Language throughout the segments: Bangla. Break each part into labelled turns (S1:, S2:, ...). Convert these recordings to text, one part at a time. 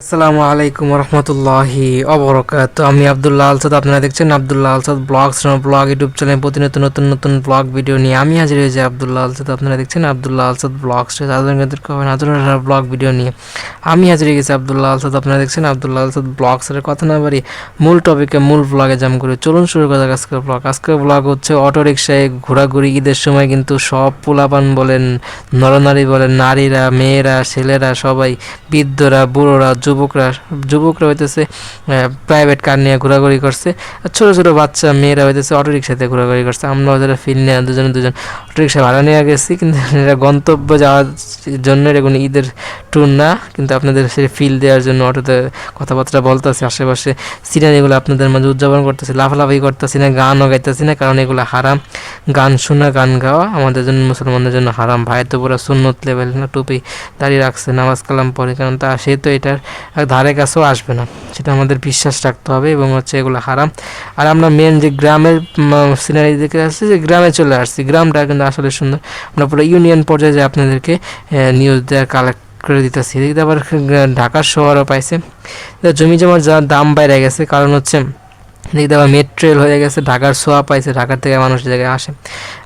S1: আসসালামু আলাইকুম রহমতুল্লাহি অবরকাত। আমি আব্দুল্লাহ আলসাদ, আপনারা দেখছেন আব্দুল্লাহ আলসাদ ব্লগ ইউটিউব চ্যানেল। প্রতিনিয়ত নতুন নতুন ব্লগ ভিডিও নিয়ে আমি হাজির হয়েছি আব্দুল্লাহ আলসাদ। আপনারা দেখছেন আব্দুল্লাহ আলসাদ ব্লগ ভিডিও নিয়ে আমি হাজির হয়ে গেছি আব্দুল্লাহ আলসাদ। আপনারা দেখছেন আব্দুল্লাহ আলসাদ ব্লগসের কথা না বাড়ি মূল টপিকে মূল ব্লগে জাম করে চলুন শুরু করা যাক আজকের ব্লগ। আজকের ব্লগ হচ্ছে অটো রিক্সায় ঘোরাঘুরি। ঈদের সময় কিন্তু সব পোলাপান বলেন, নরনারী বলেন, নারীরা, মেয়েরা, ছেলেরা, সবাই, বৃদ্ধরা, বুড়োরা, যুবকরা হইতেছে প্রাইভেট কার নিয়ে ঘোরাঘুরি করছে, আর ছোটো ছোটো বাচ্চা মেয়েরা হইতেছে অটো রিক্সাতে ঘোরাঘুরি করছে। আমরা ওদের ফিল নিয়ে দুজন অটো রিক্সা ভাড়া নিয়ে গেছি, কিন্তু এটা গন্তব্য যাওয়ার জন্য এটা কোনো ঈদের ট্যুর না, কিন্তু আপনাদের সে ফিল দেওয়ার জন্য অটোতে কথাবার্তা বলতেছি, আশেপাশে সিনারিগুলো আপনাদের মাঝে উদযাপন করতেছি, লাফালাফি করতেছি না, গানও গাইতেছি না, কারণ এগুলো হারাম। গান শোনা, গান গাওয়া আমাদের জন্য, মুসলমানদের জন্য হারাম। ভাইয়ের তো পুরো সুন্নত লেভেল না, টুপি দাঁড়িয়ে রাখছে, নামাজ কালাম পড়ে, কারণ সে তো এটার ধারে কাছেও আসবে না, সেটা আমাদের বিশ্বাস রাখতে হবে, এবং হচ্ছে এগুলো হারাম। আর আমরা মেন যে গ্রামের সিনারি দেখে আসছি, যে গ্রামে চলে আসছি, গ্রামটা কিন্তু আসলে সুন্দর। আমরা পুরো ইউনিয়ন পর্যায়ে যে আপনাদেরকে নিউজ দেওয়ার কালেক্ট করে দিতেছি। এদিকে আবার ঢাকার শহরও পাইছে, জমি জমার যা দাম বাইরে গেছে, কারণ হচ্ছে দেখতে আবার মেট্রো রেল হয়ে গেছে, ঢাকার ছোঁয়া পাইছে, ঢাকার থেকে মানুষ জায়গায় আসে।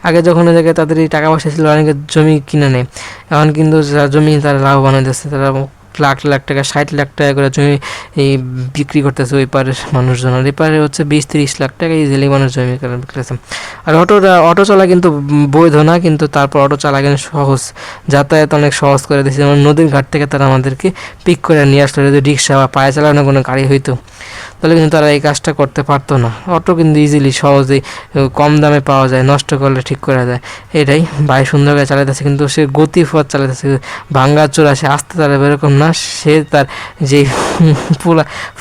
S1: আগে যখন ওই জায়গায় তাদের এই টাকা পয়সা ছিল, অনেকে জমি কিনে নেয়, এখন কিন্তু জমি তারা লাভবান হইতেছে, তারা লাখ লাখ টাকা, 60 লাখ টাকা করে জমি এই বিক্রি করতেছে ওই পারের মানুষজন। আর এই পারে হচ্ছে 20-30 লাখ টাকা ইজিলি মানুষ জমি বিক্রেছে। আর অটো চলা কিন্তু বৈধ না, কিন্তু তারপর অটো চালা কিন্তু সহজ, যাতায়াত অনেক সহজ করে দিয়েছে। যেমন নদীর ঘাট থেকে তারা আমাদেরকে পিক করে নিয়ে আসলো। যদি রিক্সা বা পায়ে চালানো কোনো গাড়ি হইতো, তাহলে কিন্তু তারা এই কাজটা করতে পারতো না। অটো কিন্তু ইজিলি সহজেই কম দামে পাওয়া যায়, নষ্ট করলে ঠিক করা যায়। এটাই ভাই সুন্দর করে চালাতেছে, কিন্তু সে গতিপথ চালাতেছে, ভাঙ্গা চোরা, সে আসতে চালাবে এরকম না, সে তার যে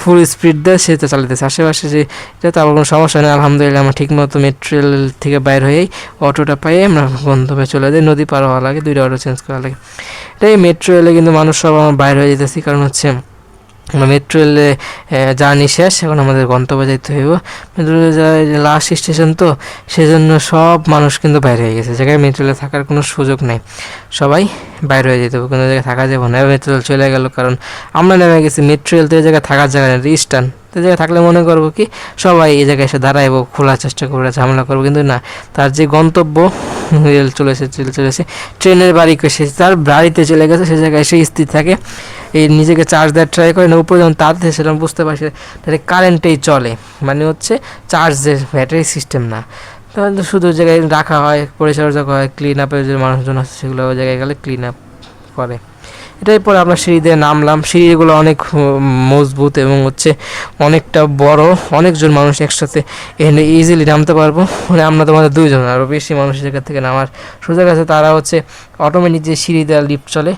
S1: ফুল স্পিড দেয় সে তো চালাতেছে। আশেপাশে যে এটা তো আবার কোনো সমস্যা নেই, আলহামদুলিল্লাহ। আমরা ঠিকমতো মেট্রো রেল থেকে বাইর হয়েই অটোটা পাইয়ে আমরা গন্তব্যে চলে যাই। নদী পার হওয়া লাগে, 2টা অটো চেঞ্জ করা লাগে। এটাই মেট্রো রেলে কিন্তু মানুষ সব আমার বাইর হয়ে যেতেছি, কারণ হচ্ছে মেট্রো রেলে জার্নি শেষ, এখন আমাদের গন্তব্যে যেতে হইব। মেট্রো রেলে লাস্ট স্টেশন তো, সেজন্য সব মানুষ কিন্তু বাইরে হয়ে গেছে, জায়গায় মেট্রো রেলে থাকার কোনো সুযোগ নেই, সবাই বাইরে হয়ে যেতে হবে, কোনো জায়গায় থাকা যাবে না। মেট্রো রেল চলে গেল, কারণ আমরা নেমে গেছি মেট্রো রেল তো এই জায়গায় থাকার জায়গা নেই, স্ট্যান্ড তো জায়গায় থাকলে মনে করবো কি সবাই এই জায়গায় এসে দাঁড়াইব, খোলার চেষ্টা করবো, ঝামেলা করবো, কিন্তু না, তার যে গন্তব্য রেল চলেছে ট্রেনের বাড়ি সে তার বাড়িতে চলে গেছে, সে জায়গায় এসে স্থির থাকে, এই নিজেকে চার্জ দেওয়ার ট্রাই করে না। উপরে যখন তাড়াতাড়ি সেরকম বুঝতে পারছি তাহলে কারেন্টেই চলে, মানে হচ্ছে চার্জের ব্যাটারি সিস্টেম না। তাহলে শুধু জায়গায় রাখা হয়, পরিচর্যা করা হয়, ক্লিন আপের যে মানুষজন আছে সেগুলো ওই জায়গায় গেলে ক্লিন আপ করে। এটাই পরে আমরা সিঁড়ি দিয়ে নামলাম। সিঁড়িগুলো অনেক মজবুত এবং হচ্ছে অনেকটা বড়, অনেকজন মানুষ একসাথে এখানে ইজিলি নামতে পারবো। মানে আমরা তোমাদের 2জন, আরও বেশি মানুষ জায়গা থেকে নামার সুযোগ আছে। তারা হচ্ছে অটোমেটিক যে সিঁড়ি দেওয়া লিফট চলে,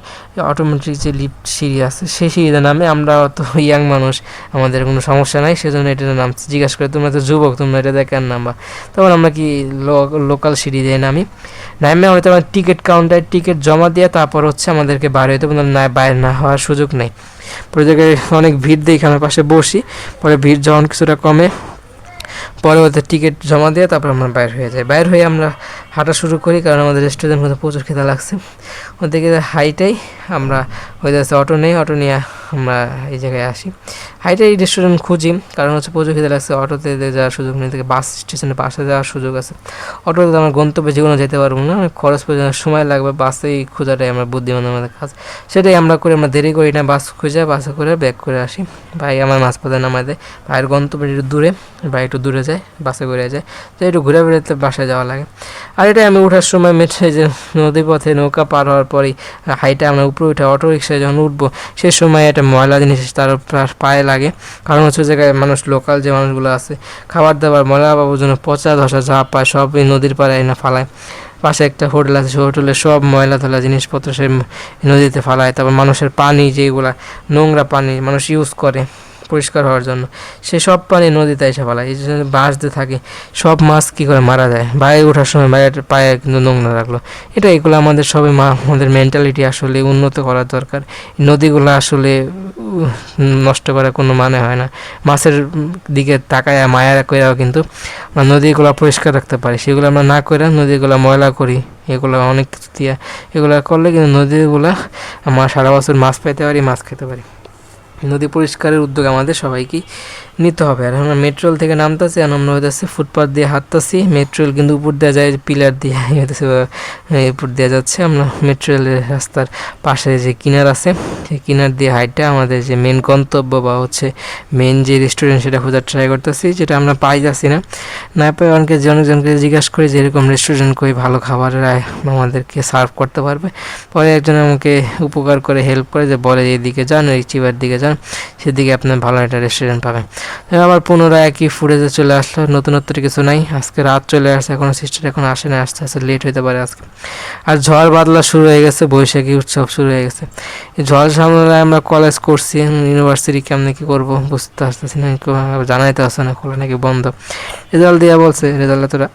S1: অটোমেটিক যে লিফট সিঁড়ি আছে সেই সিঁড়িতে নামে। আমরা তো ইয়াং মানুষ, আমাদের কোনো সমস্যা নাই, সেজন্য এটা নামছি। জিজ্ঞাসা করে তোমরা তো যুবক, তোমরা এটা দেখে কেন নামবা, তখন আমরা কি লোকাল সিঁড়ি দিয়ে নামি। নামে হয়তো আমার টিকিট কাউন্টারে টিকিট জমা দিয়ে তারপর হচ্ছে আমাদেরকে বাইরে হইতে, না বাইরে না হওয়ার সুযোগ নেই। পরে জায়গায় অনেক ভিড় দেখে আমার পাশে বসি, পরে ভিড় যখন কিছুটা কমে পরে ওদের টিকিট জমা দিয়ে তারপর আমরা বাইর হয়ে যাই। বাইর হয়ে আমরা হাঁটা শুরু করি, কারণ আমাদের রেস্টুরেন্টের মধ্যে প্রচুর খেতে লাগছে। ওদিকে হাইটাই আমরা হয়ে যাচ্ছে অটো নেই, অটো নিয়ে আমরা এই জায়গায় আসি। হাইটাই রেস্টুরেন্ট খুঁজি, কারণ হচ্ছে প্রচুর খেতে লাগছে। অটোতে যাওয়ার সুযোগ নেই, থেকে বাস স্টেশনের পাশে যাওয়ার সুযোগ আছে। অটোতে আমার গন্তব্যে যেগুলো যেতে পারবো না, অনেক খরচ পর্যন্ত সময় লাগবে। বাসেই খোঁজাটাই আমরা বুদ্ধিমান আমাদের কাজ, সেটাই আমরা করি। আমরা দেরি করি না, বাস খুঁজে বাসে করে ব্যাক করে আসি। ভাই আমার মাঝপথে নামায় দেয়, ভাইয়ের গন্তব্য একটু দূরে, ভাই একটু দূরে যায়, বাসে করে যায়, তো একটু ঘুরে বেড়াতে বাসায় যাওয়া লাগে। আর এটা আমি ওঠার সময় মেট্রো যে নদী পথে নৌকা পার হওয়ার পরেই হাইটে আমরা উপরে উঠে অটো রিক্সায় যখন উঠবো, সে সময় একটা ময়লা জিনিস তার পায়ে লাগে, কারণ হচ্ছে জায়গায় মানুষ, লোকাল যে মানুষগুলো আছে, খাবার দাবার ময়লা পাবার জন্য পচা ধসা যা পায় সব এই নদীর পাড়ে না ফালায়। পাশে একটা হোটেল আছে, সেই হোটেলে সব ময়লা ধলা জিনিসপত্র সে নদীতে ফালায়। তারপর মানুষের পানি, যেগুলা নোংরা পানি মানুষ ইউজ করে পরিষ্কার হওয়ার জন্য, সে সব পানি নদীতে এসে ফেলায়। এই জন্য বাঁচতে থাকে সব মাছ কী করে মারা যায়। বাইরে ওঠার সময় বাইরের পায়ে কিন্তু নোংরা রাখলো। এগুলো আমাদের সবাই আমাদের মেন্টালিটি আসলে উন্নত করার দরকার। নদীগুলো আসলে নষ্ট করার কোনো মানে হয় না। মাছের দিকে তাকায় মায়া করেও কিন্তু আমরা নদীগুলো পরিষ্কার রাখতে পারি, সেগুলো আমরা না করে নদীগুলো ময়লা করি। এগুলো অনেক কিছু দিয়ে এগুলো করলে কিন্তু নদীগুলো আমরা সারা বছর মাছ পাইতে পারি, মাছ খেতে পারি। নদী পরিষ্কারের উদ্যোগ আমাদের সবাইকেই নিতে হবে। আর আমরা মেট্রো রেল থেকে নামতেছি, আর আমরা হইতেছে ফুটপাথ দিয়ে হাঁটতেছি। মেট্রো রেল কিন্তু উপর দেওয়া যায়, পিলার দিয়ে হইতেছে উপর দেওয়া যাচ্ছে। আমরা মেট্রো রেলের রাস্তার পাশে যে কিনার আছে, সেই কিনার দিয়ে হাইটটা আমাদের যে মেন গন্তব্য বা হচ্ছে মেন যে রেস্টুরেন্ট, সেটা খোঁজার ট্রাই করতেছি, যেটা আমরা পাই যাচ্ছি না। না পাই অনেকজনকে জিজ্ঞাসা করি যে এরকম রেস্টুরেন্ট কই ভালো খাবার আমাদেরকে সার্ভ করতে পারবে। পরে একজন আমাকে উপকার করে, হেল্প করে, যে বলে এইদিকে যান, ওই চিবার দিকে যান, সেদিকে আপনার ভালো একটা রেস্টুরেন্ট পাবেন। আবার পুনরায় একই ফুটেজে চলে আসলো, নতুনত্ব কিছু নাই। আজকে রাত চলে আসছে, এখনও সিস্টার এখন আসে না, আস্তে আস্তে লেট হতে পারে আজকে। আর ঝড় বাদলা শুরু হয়ে গেছে, বৈশাখী উৎসব শুরু হয়ে গেছে। এই ঝড় সামলায় আমরা কলেজ করছি, ইউনিভার্সিটি কেমনে কী করবো বুঝতে আসতেছি না, জানাইতে আসছে না, খোলা নাকি বন্ধ। রেজাল্ট দেওয়া বলছে, রেজাল্ট এতটা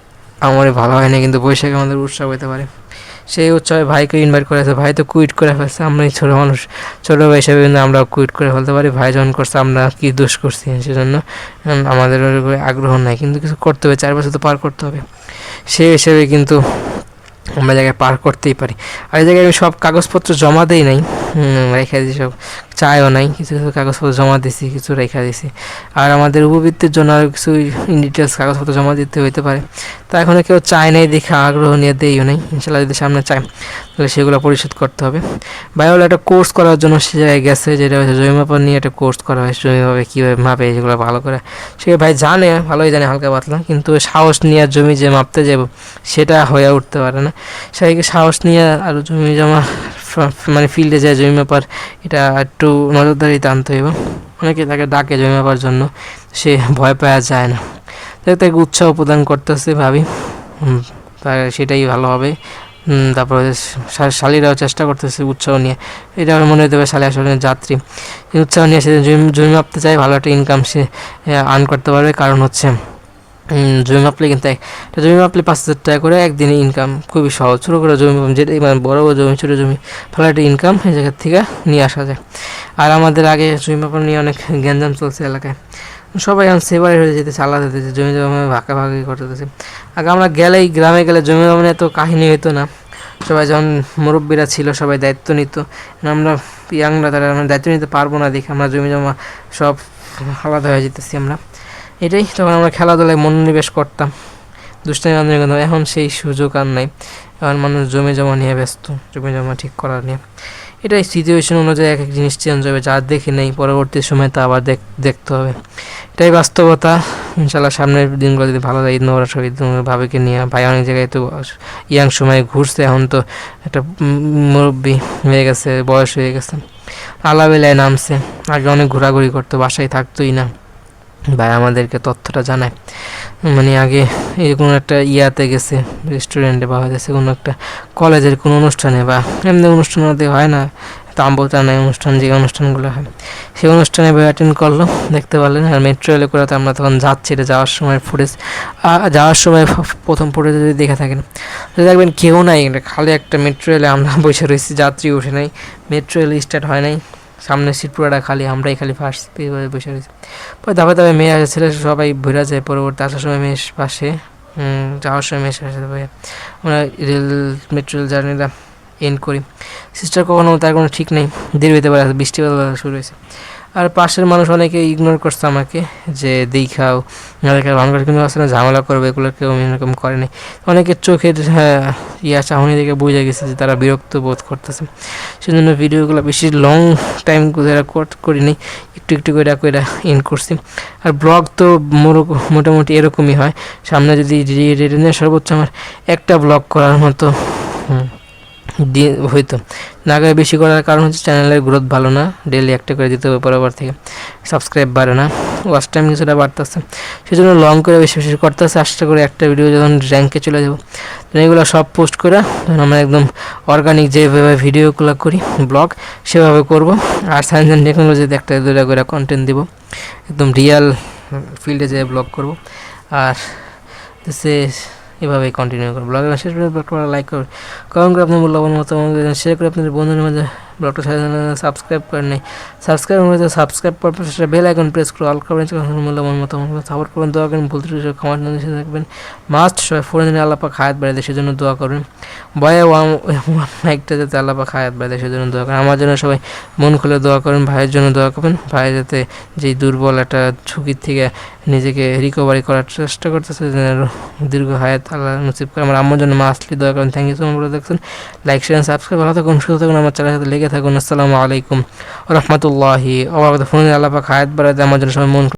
S1: আমারই ভালো হয়নি, কিন্তু বৈশাখে আমাদের উৎসব হতে পারে। সেই উৎসবে ভাইকে ইনভাইট করেছে, ভাই তো কুইট করে ফেলছে। আমরাই ছোটো মানুষ, ছোটো ভাই হিসেবে কিন্তু আমরা কুইট করে ফেলতে পারি। ভাই যখন করছে, আমরা কী দোষ করছি, সেজন্য আমাদের আগ্রহ নাই, কিন্তু কিছু করতে হবে, 4 বছর তো পার করতে হবে। সেই হিসেবে কিন্তু আমরা জায়গায় পার করতেই পারি। আর এই জায়গায় আমি সব কাগজপত্র জমা দিই নাই, রেখে দিই সব, চাইও নাই, কিছু কিছু কাগজপত্র জমা দিছি, কিছু রেখে দিছি। আর আমাদের উপবৃত্তির জন্য আরও কিছু ইন ডিটেলস কাগজপত্র জমা দিতে হইতে পারে। তা এখনও কেউ চায় নাই দেখে আগ্রহ নিয়ে দিইও নাই। ইনশাল্লাহ যদি সামনে চায় তাহলে সেগুলো পরিশোধ করতে হবে। বায়োল একটা কোর্স করার জন্য সে জায়গায় গেছে, যেটা হচ্ছে জমি মাপা নিয়ে একটা কোর্স করা হয়, জমিভাবে কীভাবে মাপে যেগুলো ভালো করে। সে ভাই জানে, ভালোই জানে হালকা পাতলা, কিন্তু সাহস নিয়ে জমি যে মাপতে যাব সেটা হয়ে উঠতে পারে না। সেটাকে সাহস নিয়ে আরও জমি জমা মানে ফিল্ডে যায় জমি মাপার, এটা একটু নজরদারিতে আনতে হবে। অনেকে তাকে ডাকে জমি মাপার জন্য, সে ভয় পাওয়া যায় না, তাকে উৎসাহ প্রদান করতেছে ভাবি, তার সেটাই ভালো হবে। তারপরে শালিরাও চেষ্টা করতেছে উৎসাহ নিয়ে, এটা আমার মনে হতে পারে শালি আসলে যাত্রী, উৎসাহ নিয়ে সে জমি মাপতে চায়, ভালো একটা ইনকাম সে আর্ন করতে পারবে। কারণ হচ্ছে জমি মাপলে কিন্তু একটা জমি মাপলে 5,000 টাকা করে একদিনে ইনকাম, খুবই সহজ। ছোটো করে জমি যেটা মানে বড় বড় জমি, ছোটো জমি, ভালো একটা ইনকাম এই জায়গার থেকে নিয়ে আসা যায়। আর আমাদের আগে জমি মাপা নিয়ে অনেক গ্যাঞ্জাম চলছে এলাকায়, সবাই এখন সেপারেট হয়ে যেতেছে, আলাদা হতেছে, জমি জমা ভাগাভাগি করতেছে। আগে আমরা গেলেই, গ্রামে গেলে জমি জমা নিয়ে তো কাহিনী হতো না। সবাই যখন মুরব্বীরা ছিল, সবাই দায়িত্ব নিত। আমরা ইয়াংরা তারা আমরা দায়িত্ব নিতে পারবো না দেখে আমরা জমি জমা সব আলাদা হয়ে যেতেছি আমরা। এটাই, তখন আমরা খেলাধুলায় মনোনিবেশ করতাম, দুষ্টামি বান্ধবী করতাম। এখন সেই সুযোগ আর নাই, এখন মানুষ জমি জমা নিয়ে ব্যস্ত, জমি জমা ঠিক করার নিয়ে। এটাই সিচুয়েশন অনুযায়ী এক এক জিনিস চেঞ্জ হবে, যা দেখি নেই পরবর্তী সময় তা আবার দেখতে হবে। এটাই বাস্তবতা। ইনশাল্লাহ সামনের দিনগুলো যদি ভালো যায়, ঈদ মোবারক সব, ঈদ ভাবিকে নিয়ে, ভাই অনেক জায়গায় তো ইয়াং সময় ঘুরছে, এখন তো একটা মুরব্বী হয়ে গেছে, বয়স হয়ে গেছে, আলাবেলায় নামছে। আগে অনেক ঘোরাঘুরি করতো, বাসায় থাকতোই না। ভাই আমাদেরকে তথ্যটা জানায়, মানে আগে এই কোনো একটা ইয়াতে গেছে, রেস্টুরেন্টে বা হয়েছে কোনো একটা কলেজের কোনো অনুষ্ঠানে, বা এমনি অনুষ্ঠান হয় না, তাম্বুটানায় অনুষ্ঠান, যে অনুষ্ঠানগুলো হয় সেই অনুষ্ঠানে বই অ্যাটেন্ড করলো, দেখতে পারলেন। আর মেট্রো রেলে করে তো আমরা তখন যাচ্ছি, এটা যাওয়ার সময় ফুটেজ, যাওয়ার সময় প্রথম ফুটেজ যদি দেখে থাকেন দেখবেন কেউ নাই, খালি একটা মেট্রো রেলে আমরা বসে রয়েছি, যাত্রী উঠে নাই, মেট্রো রেল স্টার্ট হয় নাই, সামনের সিট পুরোটা খালি, আমরাই খালি ফার্স্ট বসে রয়েছি। পরে ধাপে ধাপে মেয়ে আসে, ছেলে সবাই ভরে যায়। পরবর্তী আসার সময় মেয়ের পাশে, যাওয়ার সময় মেয়ের সাথে আমরা মেট্রো রেল জার্নিটা এন্ড করি। সিস্টার কখনো তার কোনো ঠিক নেই, দেরি হতে পারে, বৃষ্টি শুরু হয়েছে। আর পাশের মানুষ অনেকে ইগনোর করছে আমাকে, যে দেখাও ভালো করে, কিন্তু আসলে ঝামেলা করবে, এগুলো কেউ এরকম করেনি। অনেকের চোখের চাহনি দেখে বোঝা গেছে যে তারা বিরক্ত বোধ করতেছে, সেজন্য ভিডিওগুলো বেশি লং টাইম করিনি, একটু একটু করে এন্ড করছি। আর ব্লগ তো মোটামুটি এরকমই হয়, সামনে যদি সর্বোচ্চ আমার একটা ব্লগ করার মতো হইতো না। আগে বেশি করার কারণ হচ্ছে চ্যানেলের গ্রোথ ভালো না, ডেলি একটা করে দিতে হবে, পরবার থেকে সাবস্ক্রাইব বাড়ে না, ওয়াচ টাইম কিছুটা বাড়তেছে, সেজন্য লং করে বেশি বেশি করতেছে। আশা করে একটা ভিডিও যখন র্যাঙ্কে চলে যাবো, এগুলো সব পোস্ট করে তখন আমরা একদম অর্গানিক যেভাবে ভিডিওগুলো করি ব্লগ সেভাবে করব। আর সায়েন্স অ্যান্ড টেকনোলজিতে একটা দুটা করে কন্টেন্ট দিব, একদম রিয়াল ফিল্ডে যেয়ে ব্লগ করব। আর সে এভাবেই কন্টিনিউ করবো। ব্লগের শেষ পর্যন্ত লাইক করুন, কমেন্ট করে আপনার মূল্যবান মতামত শেয়ার করে আপনাদের বন্ধুদের মাঝে ব্লগটা সাবস্ক্রাইব করেন নাই, সাবস্ক্রাইব হয়েছে, সাবস্ক্রাইব করার পর সেটা বেল আইকন প্রেস করে অল করবেন, মূল্যবান মতামত সাপোর্ট করবেন, দোয়া করেন, বলতে ক্ষমা থাকবেন। মাস্ট সবাই ফোনে দিনে আল্লাহ পাক হায়াত বাড়িয়ে দেয়, সেজন্য দোয়া করবেন। বয়ে ওয়ান মাইকটা যাতে আল্লাহ পাক হায়াত বাড়িয়ে দেয়, সেজন্য দোয়া করেন। আমার জন্য সবাই মন খুলে দোয়া করেন, ভাইয়ের জন্য দোয়া করবেন, ভাই যাতে যেই দুর্বল একটা ঝুঁকির থেকে নিজেকে রিকভারি করার চেষ্টা করতেছে, দীর্ঘ হায়াত আল্লাহ নসিব করে। আমার আম্মার জন্য মাস্টলি দোয়া করেন। থ্যাংক ইউ সো মাচ দেখছেন, লাইক শেয়ার সাবস্ক্রাইব, ভালো থাকুন, সুস্থ থাকুন, আমার চ্যানেলের সাথে লেগে থাকুন। আসসালামু আলাইকুম রহমতুল্লাহি ওয়া বারাকাতুহু। ফোনে আল্লাহ পাক হায়াত বাড়াতে আমার জন্য সবাই মন